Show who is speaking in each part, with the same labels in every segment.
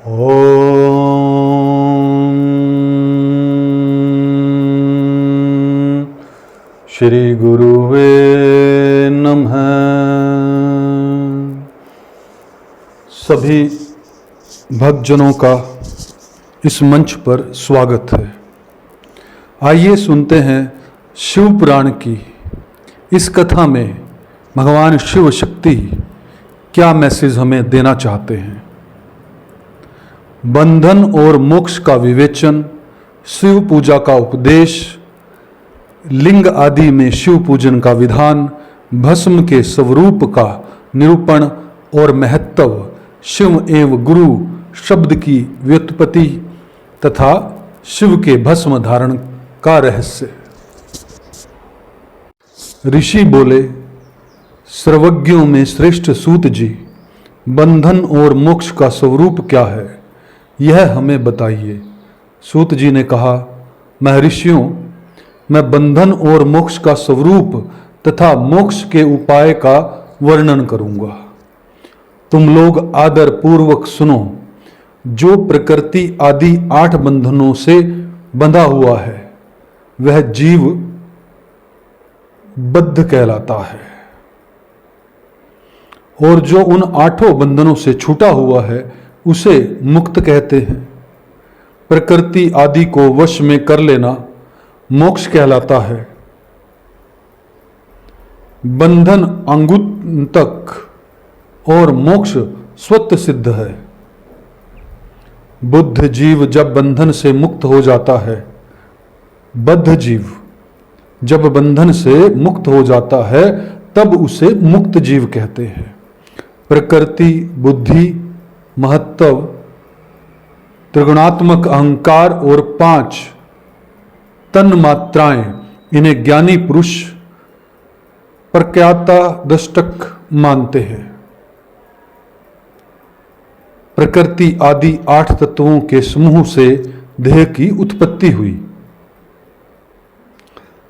Speaker 1: ओम श्री गुरुवे नमः। सभी भक्तजनों का इस मंच पर स्वागत है। आइए सुनते हैं शिव पुराण की इस कथा में भगवान शिव शक्ति क्या मैसेज हमें देना चाहते हैं। बंधन और मोक्ष का विवेचन, शिव पूजा का उपदेश, लिंग आदि में शिव पूजन का विधान, भस्म के स्वरूप का निरूपण और महत्व, शिव एवं गुरु शब्द की व्युत्पत्ति तथा शिव के भस्म धारण का रहस्य। ऋषि बोले, सर्वज्ञों में श्रेष्ठ सूत जी, बंधन और मोक्ष का स्वरूप क्या है, यह हमें बताइए। सूत जी ने कहा, महर्षियों, मैं बंधन और मोक्ष का स्वरूप तथा मोक्ष के उपाय का वर्णन करूंगा। तुम लोग आदर पूर्वक सुनो। जो प्रकृति आदि 8 बंधनों से बंधा हुआ है वह जीव बद्ध कहलाता है, और जो उन 8 बंधनों से छूटा हुआ है उसे मुक्त कहते हैं। प्रकृति आदि को वश में कर लेना मोक्ष कहलाता है। बंधन अंगुतक और मोक्ष स्वतः सिद्ध है। बुद्ध जीव जब बंधन से मुक्त हो जाता है, बद्ध जीव जब बंधन से मुक्त हो जाता है तब उसे मुक्त जीव कहते हैं। प्रकृति, बुद्धि, महत्व, त्रिगुणात्मक अहंकार और 5 तन मात्राएं, इन्हें ज्ञानी पुरुष प्रज्ञाता दृष्टक मानते हैं। प्रकृति आदि 8 तत्वों के समूह से देह की उत्पत्ति हुई।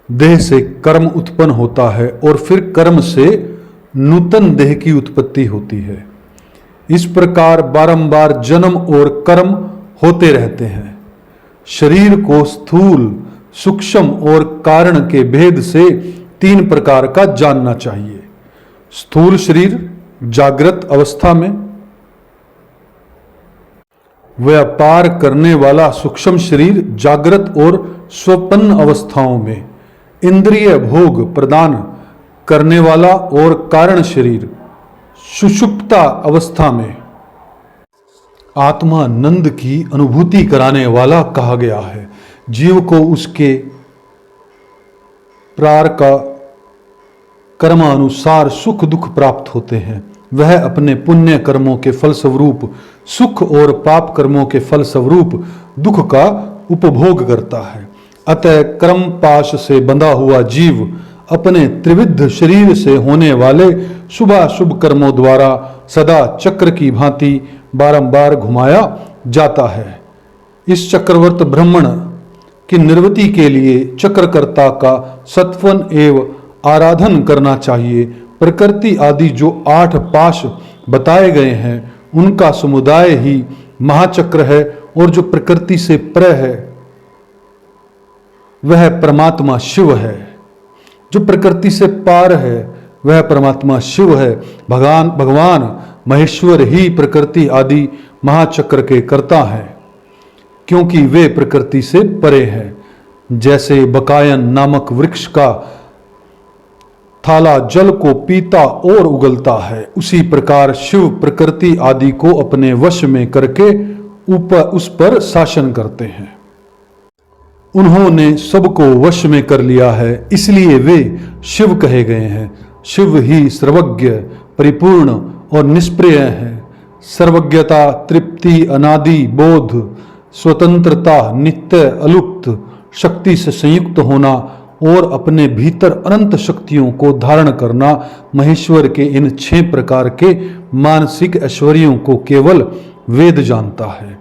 Speaker 1: देह से कर्म उत्पन्न होता है और फिर कर्म से नूतन देह की उत्पत्ति होती है। इस प्रकार बारंबार जन्म और कर्म होते रहते हैं। शरीर को स्थूल, सूक्ष्म और कारण के भेद से 3 प्रकार का जानना चाहिए। स्थूल शरीर जागृत अवस्था में, व्यापार करने वाला सूक्ष्म शरीर जागृत और स्वप्न अवस्थाओं में, इंद्रिय भोग प्रदान करने वाला और कारण शरीर सुषुप्ता अवस्था में, आत्मानंद की अनुभूति कराने वाला कहा गया है। जीव को उसके प्रार का कर्मानुसार सुख दुख प्राप्त होते हैं। वह अपने पुण्य कर्मों के फलस्वरूप सुख और पाप कर्मों के फलस्वरूप दुख का उपभोग करता है। अतः कर्म पाश से बंधा हुआ जीव अपने त्रिविध शरीर से होने वाले शुभाशुभ कर्मों द्वारा सदा चक्र की भांति बारंबार घुमाया जाता है। इस चक्रवर्त ब्रह्मण की निर्वृत्ति के लिए चक्रकर्ता का सत्वन एवं आराधन करना चाहिए। प्रकृति आदि जो 8 पाश बताए गए हैं उनका समुदाय ही महाचक्र है, और जो प्रकृति से पर है वह परमात्मा शिव है। जो प्रकृति से पार है वह परमात्मा शिव है। भगवान महेश्वर ही प्रकृति आदि महाचक्र के कर्ता हैं, क्योंकि वे प्रकृति से परे हैं। जैसे बकायन नामक वृक्ष का थाला जल को पीता और उगलता है, उसी प्रकार शिव प्रकृति आदि को अपने वश में करके उस पर शासन करते हैं। उन्होंने सबको वश में कर लिया है, इसलिए वे शिव कहे गए हैं। शिव ही सर्वज्ञ, परिपूर्ण और निष्प्रिय है। सर्वज्ञता, तृप्ति, अनादि बोध, स्वतंत्रता, नित्य अलुप्त, शक्ति से संयुक्त होना और अपने भीतर अनंत शक्तियों को धारण करना, महेश्वर के इन 6 प्रकार के मानसिक ऐश्वर्यों को केवल वेद जानता है।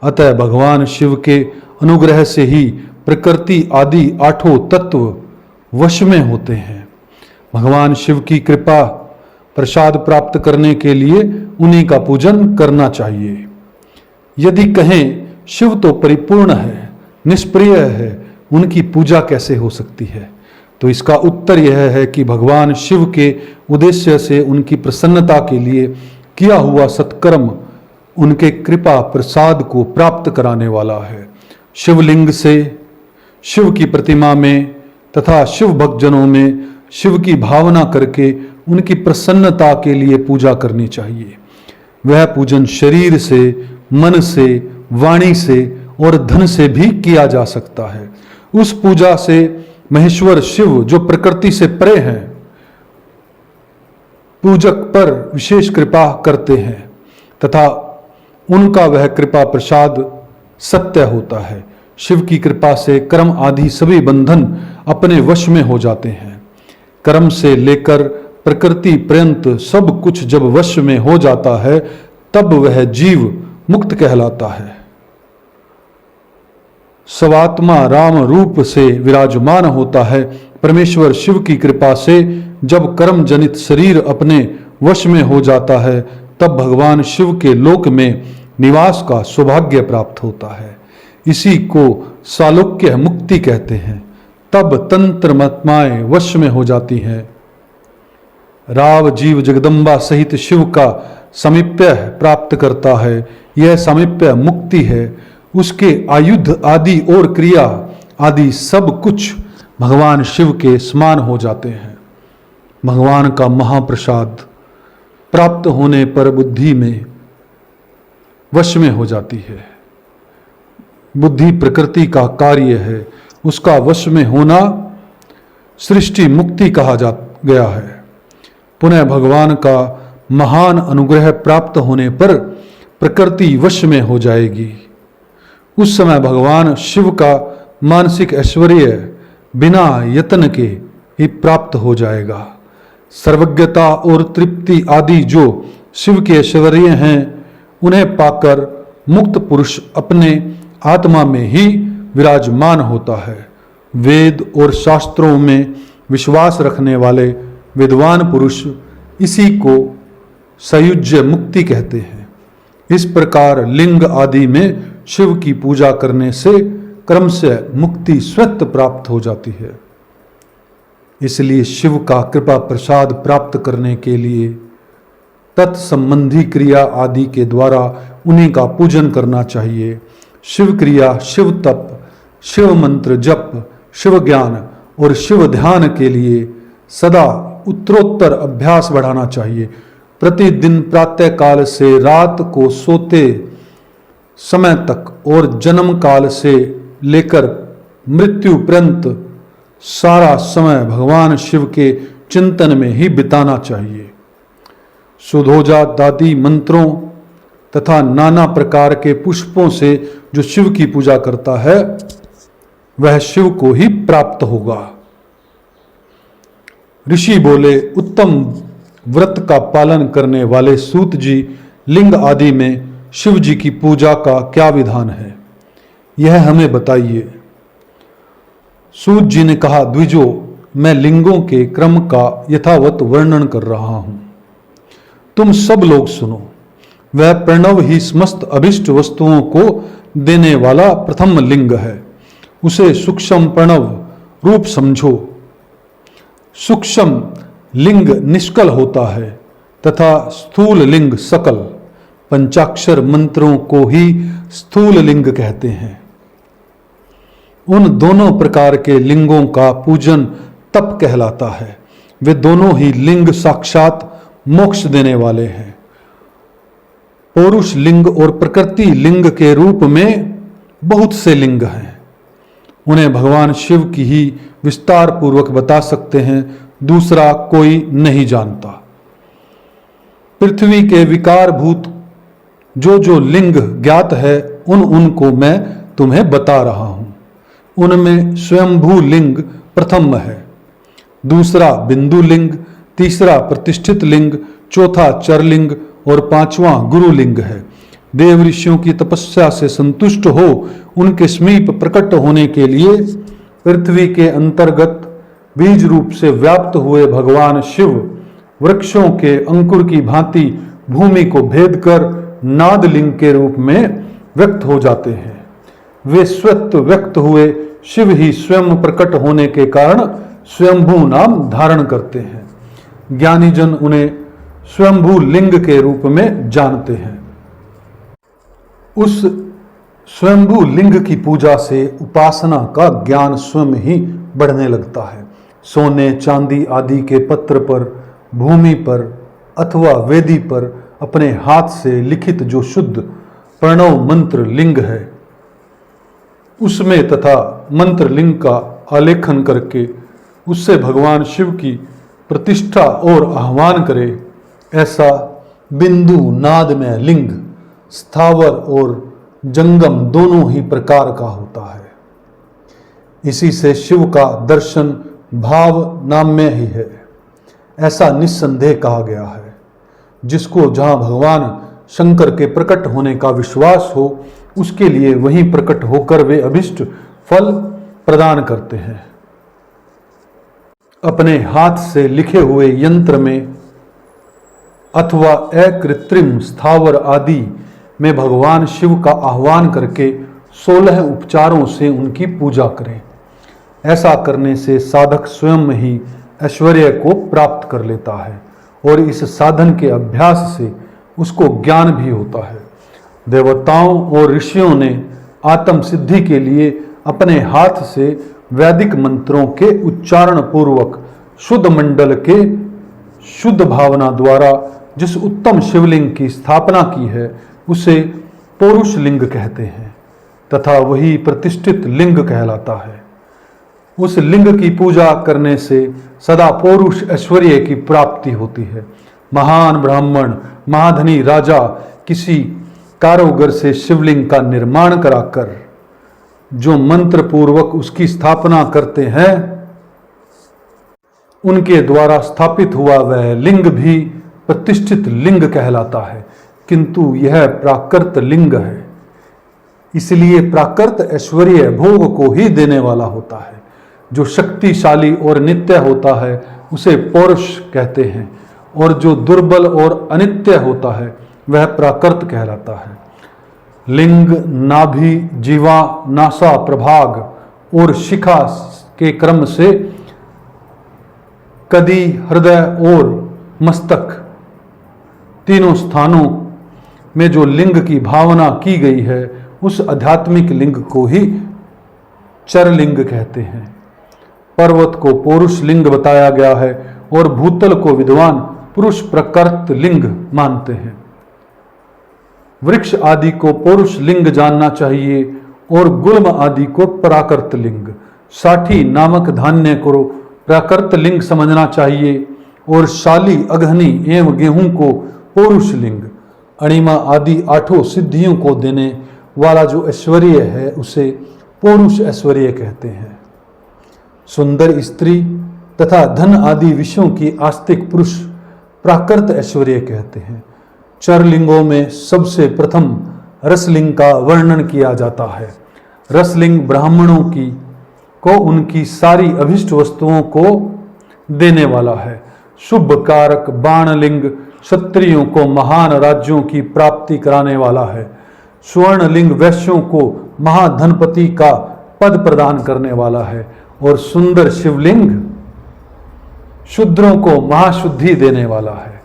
Speaker 1: अतः भगवान शिव के अनुग्रह से ही प्रकृति आदि 8 तत्व वश में होते हैं। भगवान शिव की कृपा प्रसाद प्राप्त करने के लिए उन्हीं का पूजन करना चाहिए। यदि कहें शिव तो परिपूर्ण है, निष्प्रिय है, उनकी पूजा कैसे हो सकती है? तो इसका उत्तर यह है कि भगवान शिव के उद्देश्य से उनकी प्रसन्नता के लिए किया हुआ सत्कर्म उनके कृपा प्रसाद को प्राप्त कराने वाला है। शिवलिंग से, शिव की प्रतिमा में तथा शिव भक्तजनों में शिव की भावना करके उनकी प्रसन्नता के लिए पूजा करनी चाहिए। वह पूजन शरीर से, मन से, वाणी से और धन से भी किया जा सकता है। उस पूजा से महेश्वर शिव जो प्रकृति से परे हैं, पूजक पर विशेष कृपा करते हैं तथा उनका वह कृपा प्रसाद सत्य होता है। शिव की कृपा से कर्म आदि सभी बंधन अपने वश में हो जाते हैं। कर्म से लेकर प्रकृति पर्यंत सब कुछ जब वश में हो जाता है, तब वह जीव मुक्त कहलाता है। सवात्मा राम रूप से विराजमान होता है। परमेश्वर शिव की कृपा से जब कर्म जनित शरीर अपने वश में हो जाता है, तब भगवान शिव के लोक में निवास का सौभाग्य प्राप्त होता है। इसी को सालोक्य मुक्ति कहते हैं। तब तंत्र महात्माएं वश में हो जाती हैं। राव जीव जगदम्बा सहित शिव का सामीप्य प्राप्त करता है। यह सामीप्य मुक्ति है। उसके आयुध आदि और क्रिया आदि सब कुछ भगवान शिव के समान हो जाते हैं। भगवान का महाप्रसाद प्राप्त होने पर बुद्धि में वश में हो जाती है। बुद्धि प्रकृति का कार्य है, उसका वश में होना सृष्टि मुक्ति कहा जा गया है। पुनः भगवान का महान अनुग्रह प्राप्त होने पर प्रकृति वश में हो जाएगी। उस समय भगवान शिव का मानसिक ऐश्वर्य बिना यत्न के ही प्राप्त हो जाएगा। सर्वज्ञता और तृप्ति आदि जो शिव के ऐश्वर्य हैं, उन्हें पाकर मुक्त पुरुष अपने आत्मा में ही विराजमान होता है। वेद और शास्त्रों में विश्वास रखने वाले विद्वान पुरुष इसी को सायुज्य मुक्ति कहते हैं। इस प्रकार लिंग आदि में शिव की पूजा करने से क्रम से मुक्ति स्वतः प्राप्त हो जाती है। इसलिए शिव का कृपा प्रसाद प्राप्त करने के लिए तत्संबंधी क्रिया आदि के द्वारा उन्हीं का पूजन करना चाहिए। शिव क्रिया, शिव तप, शिव मंत्र जप, शिव ज्ञान और शिव ध्यान के लिए सदा उत्तरोत्तर अभ्यास बढ़ाना चाहिए। प्रतिदिन प्रातः काल से रात को सोते समय तक और जन्म काल से लेकर मृत्यु पर्यंत सारा समय भगवान शिव के चिंतन में ही बिताना चाहिए। सुधोजा दादी मंत्रों तथा नाना प्रकार के पुष्पों से जो शिव की पूजा करता है, वह शिव को ही प्राप्त होगा। ऋषि बोले, उत्तम व्रत का पालन करने वाले सूत जी लिंग आदि में शिव जी की पूजा का क्या विधान है, यह हमें बताइए। सूत जी ने कहा, द्विजो, मैं लिंगों के क्रम का यथावत वर्णन कर रहा हूं, तुम सब लोग सुनो। वह प्रणव ही समस्त अभिष्ट वस्तुओं को देने वाला प्रथम लिंग है। उसे सूक्ष्म प्रणव रूप समझो। सूक्ष्म लिंग निष्कल होता है तथा स्थूल लिंग सकल। पंचाक्षर मंत्रों को ही स्थूल लिंग कहते हैं। उन दोनों प्रकार के लिंगों का पूजन तप कहलाता है। वे दोनों ही लिंग साक्षात मोक्ष देने वाले हैं। पौरुष लिंग और प्रकृति लिंग के रूप में बहुत से लिंग हैं। उन्हें भगवान शिव की ही विस्तार पूर्वक बता सकते हैं, दूसरा कोई नहीं जानता। पृथ्वी के विकारभूत जो जो लिंग ज्ञात है, उनको मैं तुम्हें बता रहा हूं। उनमें स्वयंभू लिंग प्रथम है, दूसरा बिंदु लिंग, तीसरा प्रतिष्ठित लिंग, चौथा चरलिंग और पांचवां गुरुलिंग है। देव ऋषियों की तपस्या से संतुष्ट हो उनके समीप प्रकट होने के लिए पृथ्वी के अंतर्गत बीज रूप से व्याप्त हुए भगवान शिव वृक्षों के अंकुर की भांति भूमि को भेद कर नाद लिंग के रूप में व्यक्त हो जाते हैं। वे स्वतः व्यक्त हुए शिव ही स्वयं प्रकट होने के कारण स्वयंभू नाम धारण करते हैं। ज्ञानी जन उन्हें स्वयंभू लिंग के रूप में जानते हैं। उस स्वयंभू लिंग की पूजा से उपासना का ज्ञान स्वयं ही बढ़ने लगता है। सोने चांदी आदि के पत्र पर, भूमि पर अथवा वेदी पर अपने हाथ से लिखित जो शुद्ध प्रणव मंत्र लिंग है, उसमें तथा मंत्र लिंग का आलेखन करके उससे भगवान शिव की प्रतिष्ठा और आह्वान करे, ऐसा बिंदु नाद में लिंग स्थावर और जंगम दोनों ही प्रकार का होता है। इसी से शिव का दर्शन भाव नाम्य ही है, ऐसा निस्संदेह कहा गया है। जिसको जहां भगवान शंकर के प्रकट होने का विश्वास हो, उसके लिए वहीं प्रकट होकर वे अभिष्ट फल प्रदान करते हैं। अपने हाथ से लिखे हुए यंत्र में अथवा अकृत्रिम स्थावर आदि में भगवान शिव का आह्वान करके 16 उपचारों से उनकी पूजा करें। ऐसा करने से साधक स्वयं ही ऐश्वर्य को प्राप्त कर लेता है और इस साधन के अभ्यास से उसको ज्ञान भी होता है। देवताओं और ऋषियों ने आत्म सिद्धि के लिए अपने हाथ से वैदिक मंत्रों के उच्चारण पूर्वक शुद्ध मंडल के शुद्ध भावना द्वारा जिस उत्तम शिवलिंग की स्थापना की है, उसे पौरुष लिंग कहते हैं तथा वही प्रतिष्ठित लिंग कहलाता है। उस लिंग की पूजा करने से सदा पौरुष ऐश्वर्य की प्राप्ति होती है। महान ब्राह्मण, महाधनी राजा किसी कारीगर से शिवलिंग का निर्माण कराकर जो मंत्र पूर्वक उसकी स्थापना करते हैं, उनके द्वारा स्थापित हुआ वह लिंग भी प्रतिष्ठित लिंग कहलाता है, किंतु यह प्राकृत लिंग है, इसलिए प्राकृत ऐश्वर्य भोग को ही देने वाला होता है। जो शक्तिशाली और नित्य होता है उसे पौरुष कहते हैं, और जो दुर्बल और अनित्य होता है वह प्राकृत कहलाता है। लिंग, नाभि, जीवा, नासा, प्रभाग और शिखा के क्रम से कदी, हृदय और मस्तक तीनों स्थानों में जो लिंग की भावना की गई है, उस आध्यात्मिक लिंग को ही चरलिंग कहते हैं। पर्वत को पौरुष लिंग बताया गया है और भूतल को विद्वान पुरुष प्रकृत लिंग मानते हैं। वृक्ष आदि को पौरुष लिंग जानना चाहिए और गुल्म आदि को प्राकृत लिंग, साठी नामक धान्य को प्राकृत लिंग समझना चाहिए और शाली, अगहनी एवं गेहूं को पौरुष लिंग, अणिमा आदि 8 सिद्धियों को देने वाला जो ऐश्वर्य है उसे पौरुष ऐश्वर्य कहते हैं। सुंदर स्त्री तथा धन आदि विषयों की आस्तिक पुरुष प्राकृत ऐश्वर्य कहते हैं। चरलिंगों में सबसे प्रथम रसलिंग का वर्णन किया जाता है। रसलिंग ब्राह्मणों को उनकी सारी अभिष्ट वस्तुओं को देने वाला है। शुभ कारक बाणलिंग क्षत्रियों को महान राज्यों की प्राप्ति कराने वाला है। स्वर्णलिंग वैश्यों को महाधनपति का पद प्रदान करने वाला है और सुंदर शिवलिंग शूद्रों को महाशुद्धि देने वाला है।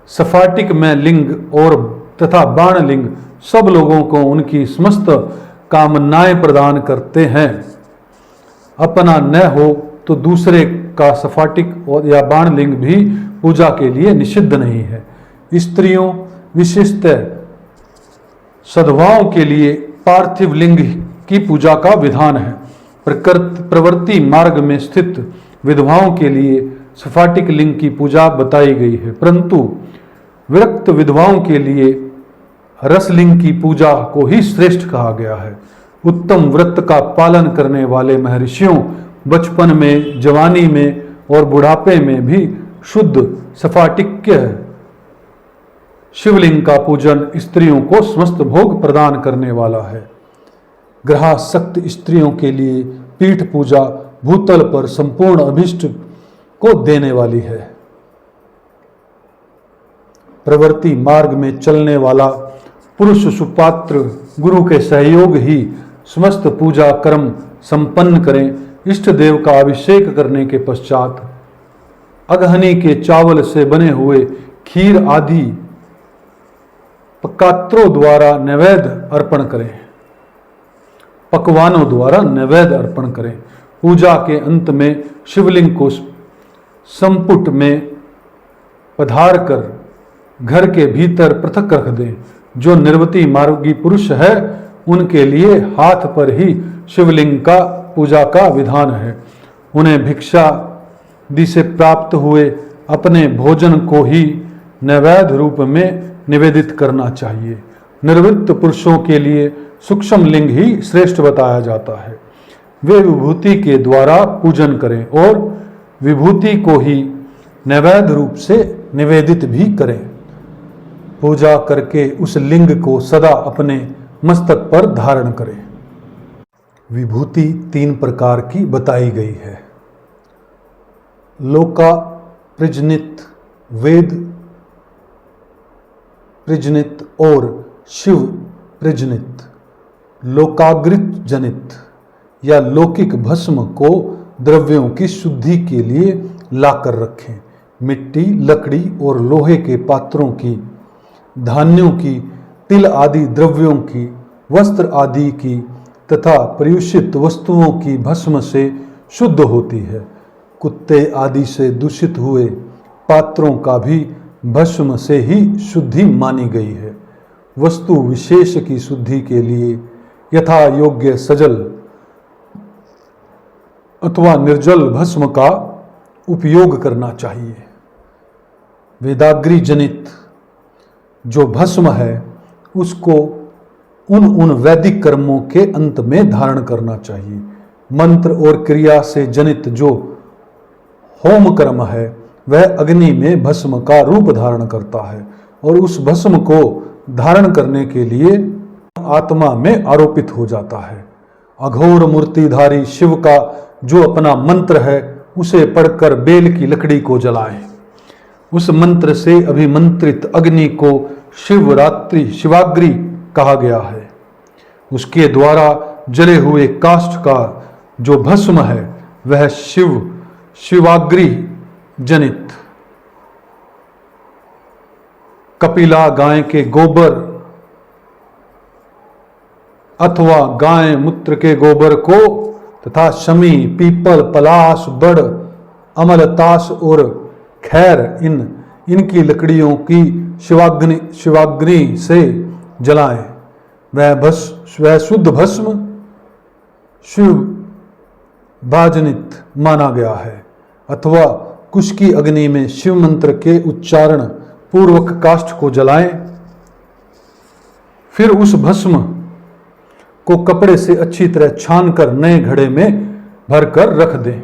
Speaker 1: सफाटिक में लिंग और तथा बाणलिंग सब लोगों को उनकी समस्त कामनाएं प्रदान करते हैं। अपना न हो तो दूसरे का सफाटिक और या बाणलिंग भी पूजा के लिए निषिद्ध नहीं है। स्त्रियों विशिष्टतः सद्भाव के लिए पार्थिव लिंग की पूजा का विधान है। प्रवृत्ति मार्ग में स्थित विधवाओं के लिए सफाटिक लिंग की पूजा बताई गई है, परंतु विरक्त विधवाओं के लिए रसलिंग की पूजा को ही श्रेष्ठ कहा गया है। उत्तम व्रत का पालन करने वाले महर्षियों बचपन में, जवानी में और बुढ़ापे में भी शुद्ध सफाटिक्य शिवलिंग का पूजन स्त्रियों को समस्त भोग प्रदान करने वाला है। ग्रहासक्त स्त्रियों के लिए पीठ पूजा भूतल पर संपूर्ण अभिष्ट को देने वाली है। प्रवृत्ति मार्ग में चलने वाला पुरुष सुपात्र गुरु के सहयोग ही समस्त पूजा कर्म संपन्न करें। इष्ट देव का अभिषेक करने के पश्चात अगहनी के चावल से बने हुए खीर आदि पकात्रों द्वारा नैवेद्य अर्पण करें, पकवानों द्वारा नैवेद्य अर्पण करें। पूजा के अंत में शिवलिंग को संपुट में पधार कर घर के भीतर पृथक रख दें। जो निर्वती मार्गी पुरुष है उनके लिए हाथ पर ही शिवलिंग का पूजा का विधान है। उन्हें भिक्षा दि से प्राप्त हुए अपने भोजन को ही नैवेद्य रूप में निवेदित करना चाहिए। निर्वृत्त पुरुषों के लिए सूक्ष्म लिंग ही श्रेष्ठ बताया जाता है। वे विभूति के द्वारा पूजन करें और विभूति को ही नैवेद्य रूप से निवेदित भी करें। पूजा करके उस लिंग को सदा अपने मस्तक पर धारण करें। विभूति 3 प्रकार की बताई गई है। लोका प्रजनित, वेद प्रजनित और शिव प्रजनित। लोकाग्रित जनित या लौकिक भस्म को द्रव्यों की शुद्धि के लिए लाकर रखें। मिट्टी, लकड़ी और लोहे के पात्रों की, धान्यों की, तिल आदि द्रव्यों की, वस्त्र आदि की तथा प्रयुषित वस्तुओं की भस्म से शुद्ध होती है। कुत्ते आदि से दूषित हुए पात्रों का भी भस्म से ही शुद्धि मानी गई है। वस्तु विशेष की शुद्धि के लिए यथा योग्य सजल अथवा निर्जल भस्म का उपयोग करना चाहिए। वेदाग्रि जनित जो भस्म है उसको उन वैदिक कर्मों के अंत में धारण करना चाहिए। मंत्र और क्रिया से जनित जो होम कर्म है वह अग्नि में भस्म का रूप धारण करता है और उस भस्म को धारण करने के लिए आत्मा में आरोपित हो जाता है। अघोर मूर्तिधारी शिव का जो अपना मंत्र है उसे पढ़कर बेल की लकड़ी को जलाएं। उस मंत्र से अभिमंत्रित अग्नि को शिवाग्नि कहा गया है। उसके द्वारा जले हुए काष्ठ का जो भस्म है वह शिवाग्नि जनित। कपिला गाय के गोबर अथवा गाय मूत्र के गोबर को तथा शमी, पीपल, पलाश, बड़, अमलतास और खैर इनकी लकड़ियों की शिवाग्नि से जलाएं। वह शुद्ध भस्म शिव भाजनित माना गया है। अथवा कुश की अग्नि में शिव मंत्र के उच्चारण पूर्वक काष्ठ को जलाएं। फिर उस भस्म को कपड़े से अच्छी तरह छानकर नए घड़े में भरकर रख दें।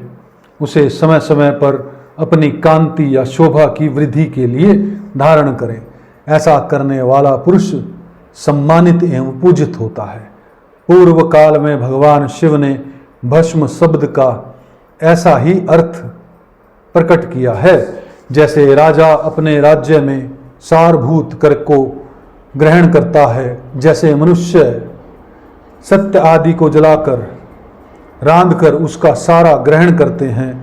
Speaker 1: उसे समय समय पर अपनी कांति या शोभा की वृद्धि के लिए धारण करें। ऐसा करने वाला पुरुष सम्मानित एवं पूजित होता है। पूर्व काल में भगवान शिव ने भस्म शब्द का ऐसा ही अर्थ प्रकट किया है जैसे राजा अपने राज्य में सारभूत कर को ग्रहण करता है, जैसे मनुष्य सत्य आदि को जलाकर रांध कर उसका सारा ग्रहण करते हैं,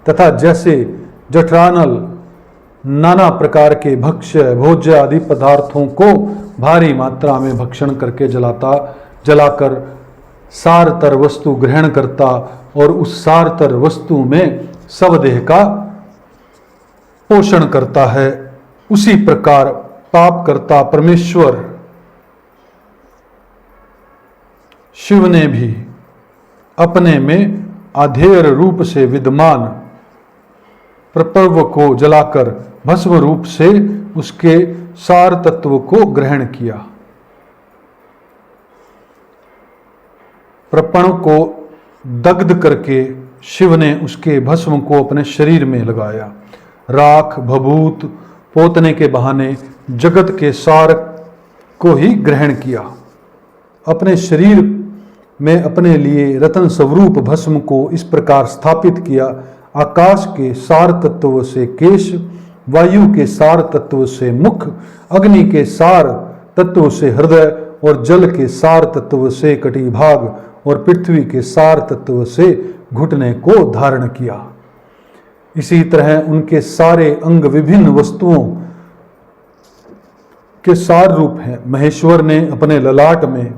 Speaker 1: तथा जैसे जठरानल नाना प्रकार के भक्ष्य भोज्य आदि पदार्थों को भारी मात्रा में भक्षण करके जलाकर सारतर वस्तु ग्रहण करता और उस सारतर वस्तु में स्वदेह का पोषण करता है, उसी प्रकार पाप करता परमेश्वर शिव ने भी अपने में आधेय रूप से विद्यमान प्रपर्व को जलाकर भस्म रूप से उसके सार तत्व को ग्रहण किया। प्रपण को दग्ध करके शिव ने उसके भस्म को अपने शरीर में लगाया। राख भभूत पोतने के बहाने जगत के सार को ही ग्रहण किया। अपने शरीर में अपने लिए रतन स्वरूप भस्म को इस प्रकार स्थापित किया। आकाश के सार तत्व से केश, वायु के सार तत्व से मुख, अग्नि के सार तत्व से हृदय, और जल के सार तत्व से कटिभाग, और पृथ्वी के सार तत्व से घुटने को धारण किया। इसी तरह उनके सारे अंग विभिन्न वस्तुओं के सार रूप हैं। महेश्वर ने अपने ललाट में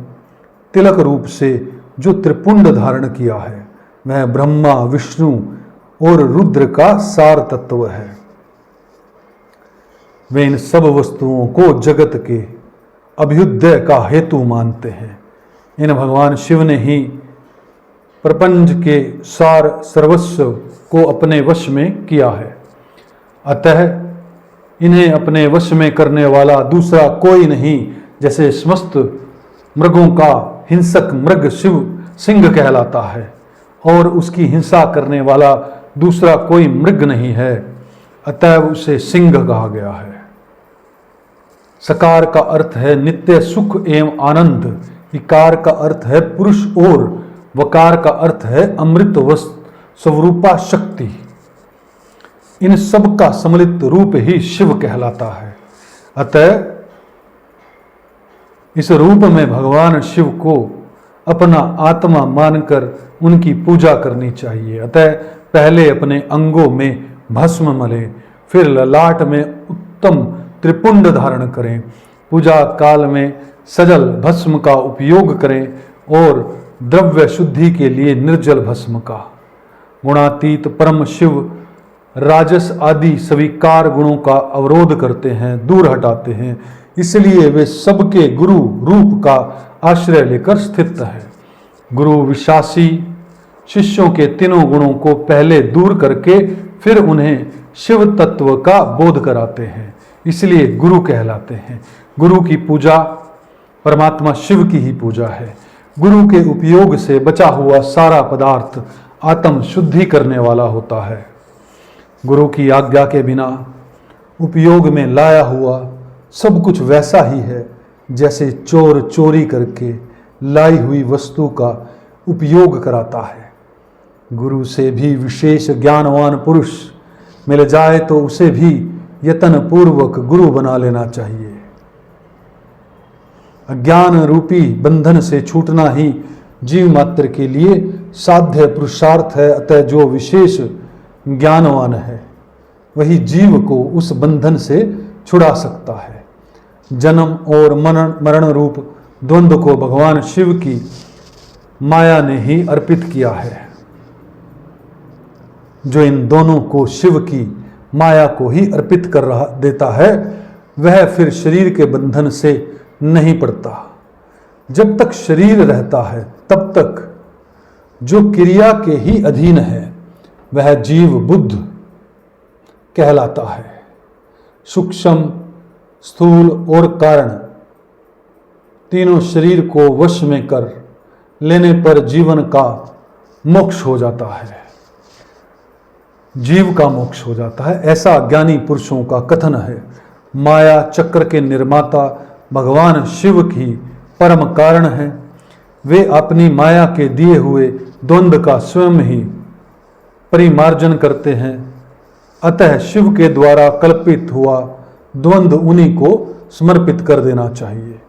Speaker 1: तिलक रूप से जो त्रिपुंड धारण किया है, वह ब्रह्मा, विष्णु और रुद्र का सार तत्व है। वे इन सब वस्तुओं को जगत के अभ्युदय का हेतु मानते हैं। इन भगवान शिव ने ही प्रपंच के सार सर्वस्व को अपने वश में किया है। अतः इन्हें अपने वश में करने वाला दूसरा कोई नहीं। जैसे समस्त मृगों का हिंसक मृग शिव सिंह कहलाता है, और उसकी हिंसा करने वाला दूसरा कोई मृग नहीं है, अतः उसे सिंह कहा गया है। सकार का अर्थ है नित्य सुख एवं आनंद, इकार का अर्थ है पुरुष, और वकार का अर्थ है अमृत स्वरूपा शक्ति। इन सब का सम्मिलित रूप ही शिव कहलाता है। अतः इस रूप में भगवान शिव को अपना आत्मा मानकर उनकी पूजा करनी चाहिए। अतः पहले अपने अंगों में भस्म मलें, फिर ललाट में उत्तम त्रिपुंड धारण करें, पूजा काल में सजल भस्म का उपयोग करें, और द्रव्य शुद्धि के लिए निर्जल भस्म का। गुणातीत परम शिव राजस आदि स्वीकार गुणों का अवरोध करते हैं, दूर हटाते हैं, इसलिए वे सबके गुरु रूप का आश्रय लेकर स्थित है। गुरु विश्वासी शिष्यों के तीनों गुणों को पहले दूर करके फिर उन्हें शिव तत्व का बोध कराते हैं, इसलिए गुरु कहलाते हैं। गुरु की पूजा परमात्मा शिव की ही पूजा है। गुरु के उपयोग से बचा हुआ सारा पदार्थ आत्म शुद्धि करने वाला होता है। गुरु की आज्ञा के बिना उपयोग में लाया हुआ सब कुछ वैसा ही है जैसे चोर चोरी करके लाई हुई वस्तु का उपयोग कराता है। गुरु से भी विशेष ज्ञानवान पुरुष मिल जाए तो उसे भी यत्न पूर्वक गुरु बना लेना चाहिए। अज्ञान रूपी बंधन से छूटना ही जीव मात्र के लिए साध्य पुरुषार्थ है। अतः जो विशेष ज्ञानवान है वही जीव को उस बंधन से छुड़ा सकता है। जन्म और मरण रूप द्वंद्व को भगवान शिव की माया ने ही अर्पित किया है। जो इन दोनों को शिव की माया को ही अर्पित कर देता है वह फिर शरीर के बंधन से नहीं पड़ता। जब तक शरीर रहता है तब तक जो क्रिया के ही अधीन है वह जीव बुद्ध कहलाता है। सूक्ष्म, स्थूल और कारण तीनों शरीर को वश में कर लेने पर जीवन का मोक्ष हो जाता है, जीव का मोक्ष हो जाता है, ऐसा ज्ञानी पुरुषों का कथन है। माया चक्र के निर्माता भगवान शिव की परम कारण है। वे अपनी माया के दिए हुए द्वंद्व का स्वयं ही परिमार्जन करते हैं। अतः शिव के द्वारा कल्पित हुआ द्वंद्व उन्हीं को समर्पित कर देना चाहिए।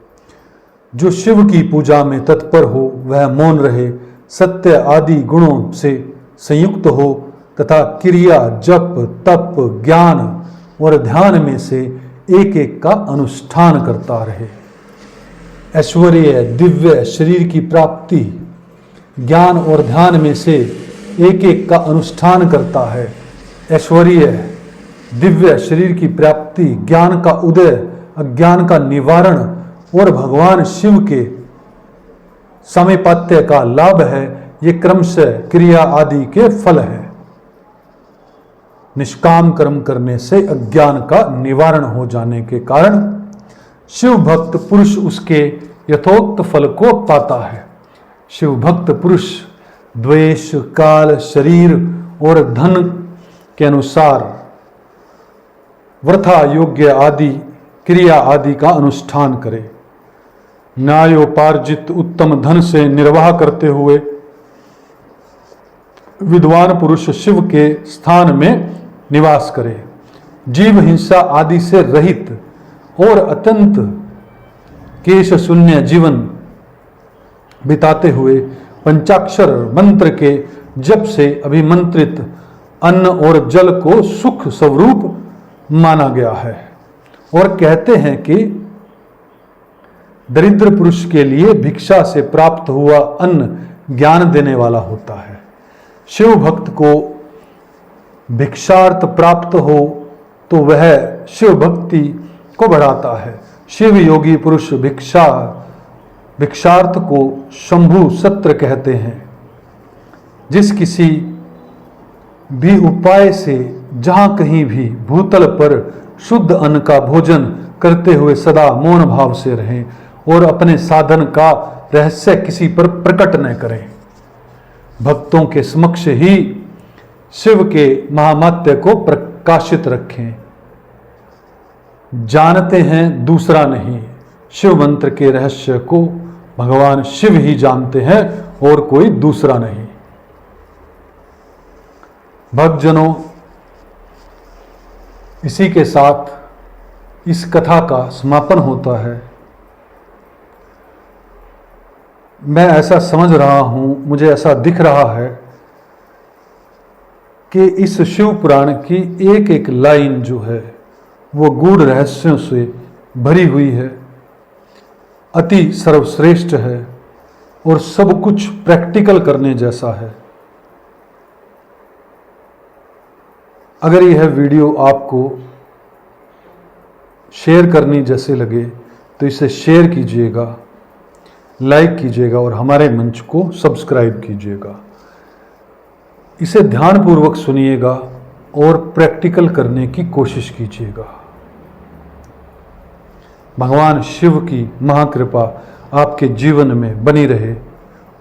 Speaker 1: जो शिव की पूजा में तत्पर हो वह मौन रहे, सत्य आदि गुणों से संयुक्त हो तथा क्रिया, जप, तप, ज्ञान और ध्यान में से एक एक का अनुष्ठान करता रहे। ऐश्वर्य, दिव्य शरीर की प्राप्ति ज्ञान और ध्यान में से एक एक का अनुष्ठान करता है। ऐश्वर्य, दिव्य शरीर की प्राप्ति, ज्ञान का उदय, अज्ञान का निवारण और भगवान शिव के सामीपात्य का लाभ है। ये क्रमशः क्रिया आदि के फल है। निष्काम कर्म करने से अज्ञान का निवारण हो जाने के कारण शिव भक्त पुरुष उसके यथोक्त फल को पाता है। शिव भक्त पुरुष द्वेष, काल, शरीर और धन के अनुसार वृथा योग्य आदि क्रिया आदि का अनुष्ठान करे। न्यायोपार्जित उत्तम धन से निर्वाह करते हुए विद्वान पुरुष शिव के स्थान में निवास करे। जीव हिंसा आदि से रहित और अत्यंत केश शून्य जीवन बिताते हुए पंचाक्षर मंत्र के जप से अभिमंत्रित अन्न और जल को सुख स्वरूप माना गया है। और कहते हैं कि दरिद्र पुरुष के लिए भिक्षा से प्राप्त हुआ अन्न ज्ञान देने वाला होता है। शिव भक्त को भिक्षार्थ प्राप्त हो तो वह शिव भक्ति को बढ़ाता है। शिव योगी पुरुष भिक्षार्थ को शंभु सत्र कहते हैं। जिस किसी भी उपाय से जहां कहीं भी भूतल पर शुद्ध अन्न का भोजन करते हुए सदा मौन भाव से रहें और अपने साधन का रहस्य किसी पर प्रकट न करें। भक्तों के समक्ष ही शिव के महामात्य को प्रकाशित रखें। जानते हैं दूसरा नहीं, शिव मंत्र के रहस्य को भगवान शिव ही जानते हैं और कोई दूसरा नहीं। भक्तजनों, इसी के साथ इस कथा का समापन होता है। मैं ऐसा समझ रहा हूं, मुझे ऐसा दिख रहा है कि इस शिव पुराण की एक एक लाइन जो है वो गूढ़ रहस्यों से भरी हुई है, अति सर्वश्रेष्ठ है और सब कुछ प्रैक्टिकल करने जैसा है। अगर यह वीडियो आपको शेयर करनी जैसे लगे तो इसे शेयर कीजिएगा, लाइक कीजिएगा और हमारे मंच को सब्सक्राइब कीजिएगा। इसे ध्यानपूर्वक सुनिएगा और प्रैक्टिकल करने की कोशिश कीजिएगा। भगवान शिव की महाकृपा आपके जीवन में बनी रहे।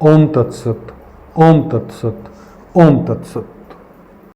Speaker 1: ओम तत्सत, ओम तत्सत, ओम तत्सत।